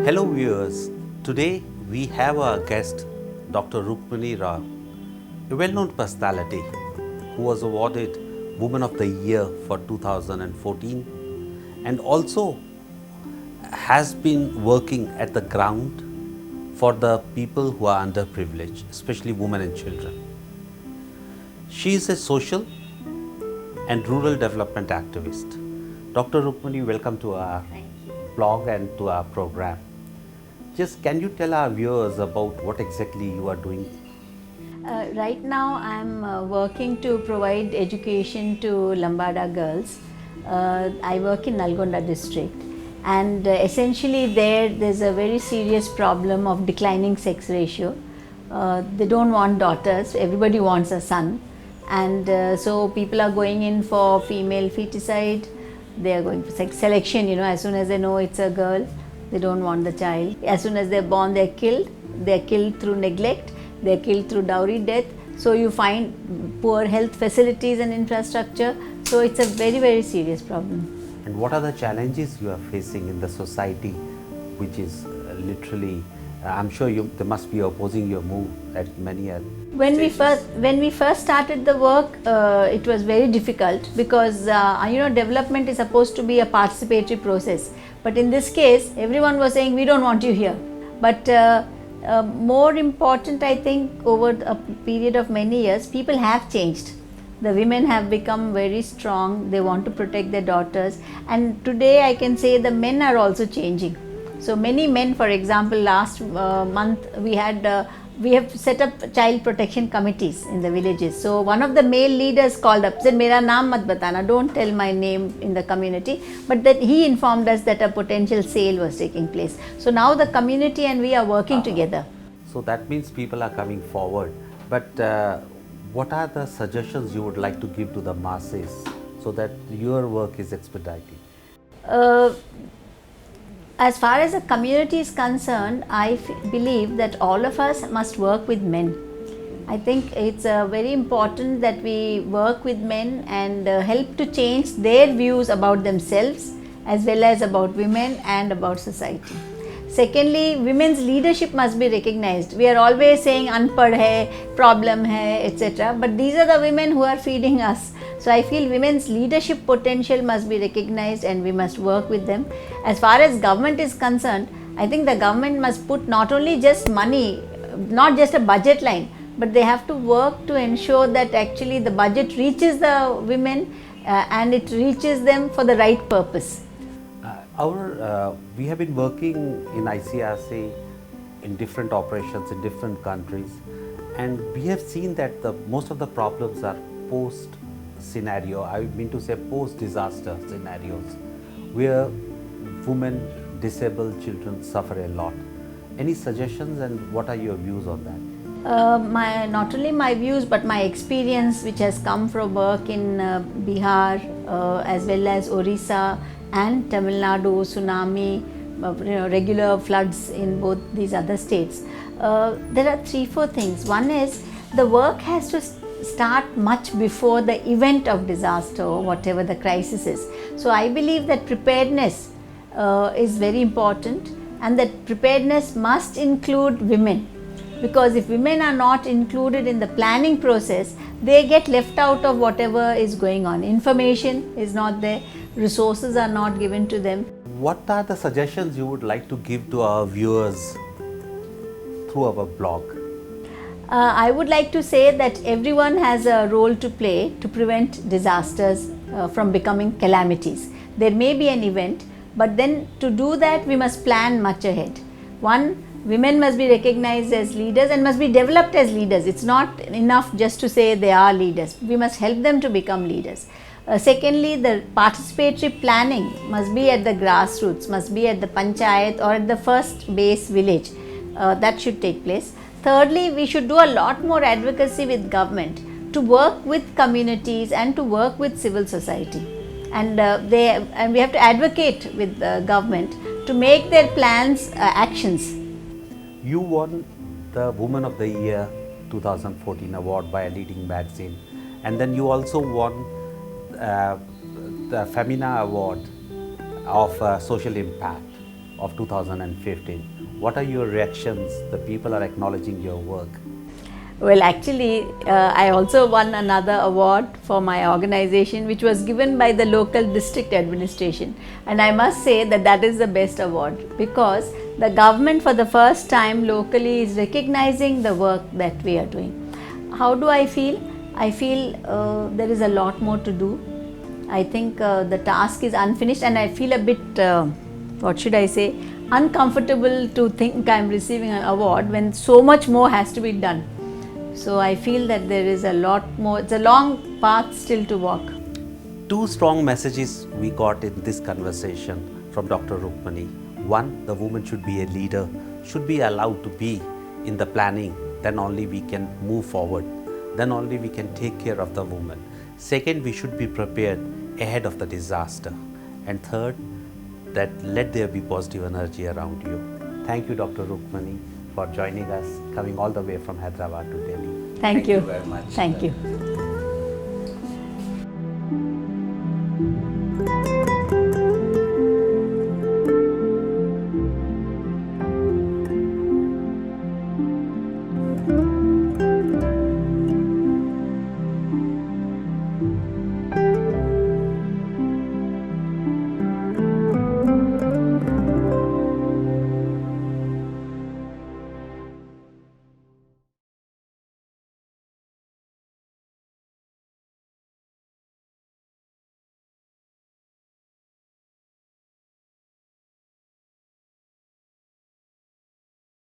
Hello viewers, today we have our guest Dr. Rukmini Rao, a well-known personality who was awarded Woman of the Year for 2014 and also has been working at the ground for the people who are underprivileged, especially women and children. She is a social and rural development activist. Dr. Rukmini, welcome to our blog and to our program. Just can you tell our viewers about what exactly you are doing? Right now I'm working to provide education to Lambada girls. I work in Nalgonda district, and essentially there's a very serious problem of declining sex ratio. They don't want daughters, everybody wants a son, and so people are going in for female infanticide. They are going for sex selection, as soon as they know it's a girl, they don't want the child. As soon as they're born, they're killed through neglect, they're killed through dowry death. So you find poor health facilities and infrastructure. So it's a very, very serious problem. And what are the challenges you are facing in the society, which is literally, I'm sure they must be opposing your move at many When we first started the work, it was very difficult because development is supposed to be a participatory process. But in this case, everyone was saying we don't want you here. But more important, I think, over a period of many years, people have changed. The women have become very strong. They want to protect their daughters. And today I can say the men are also changing. So many men, for example, last month we have set up child protection committees in the villages. So one of the male leaders called up, said, "Mera naam mat batana, don't tell my name in the community." But that he informed us that a potential sale was taking place. So now the community and we are working together. So that means people are coming forward. But what are the suggestions you would like to give to the masses so that your work is expedited? As far as the community is concerned, I believe that all of us must work with men. I think it's very important that we work with men and help to change their views about themselves as well as about women and about society. Secondly, women's leadership must be recognized. We are always saying unpad hai, problem hai, etc. But these are the women who are feeding us. So I feel women's leadership potential must be recognized and we must work with them. As far as government is concerned, I think the government must put not only just money, not just a budget line, but they have to work to ensure that actually the budget reaches the women and it reaches them for the right purpose. We have been working in ICRC in different operations in different countries, and we have seen that most of the problems are post scenario, I mean to say post-disaster scenarios, where women, disabled children suffer a lot. Any suggestions and what are your views on that? Not only my views but my experience, which has come from work in Bihar as well as Orissa and Tamil Nadu, tsunami, regular floods in both these other states. There are 3-4 things. One is the work has to start much before the event of disaster or whatever the crisis is. So I believe that preparedness is very important, and that preparedness must include women, because if women are not included in the planning process, they get left out of whatever is going on. Information is not there, resources are not given to them. What are the suggestions you would like to give to our viewers through our blog? I would like to say that everyone has a role to play to prevent disasters from becoming calamities. There may be an event, but then to do that we must plan much ahead. One, women must be recognized as leaders and must be developed as leaders. It's not enough just to say they are leaders. We must help them to become leaders. Secondly, the participatory planning must be at the grassroots, must be at the panchayat or at the first base village. That should take place. Thirdly, we should do a lot more advocacy with government to work with communities and to work with civil society. And we have to advocate with the government to make their plans actions. You won the Woman of the Year 2014 award by a leading magazine, and then you also won the Femina Award of social impact. of 2015. What are your reactions? The people are acknowledging your work. Well, actually, I also won another award for my organization, which was given by the local district administration. And I must say that that is the best award, because the government for the first time locally is recognizing the work that we are doing. How do I feel? I feel there is a lot more to do. I think the task is unfinished, and I feel a bit, what should I say, uncomfortable to think I'm receiving an award when so much more has to be done. So I feel that there is a lot more, it's a long path still to walk. Two strong messages we got in this conversation from Dr. Rukmini. One, the woman should be a leader, should be allowed to be in the planning, then only we can move forward, then only we can take care of the woman. Second, we should be prepared ahead of the disaster. And third, that let there be positive energy around you. Thank you, Dr. Rukmini, for joining us, coming all the way from Hyderabad to Delhi. Thank you very much. Thank you.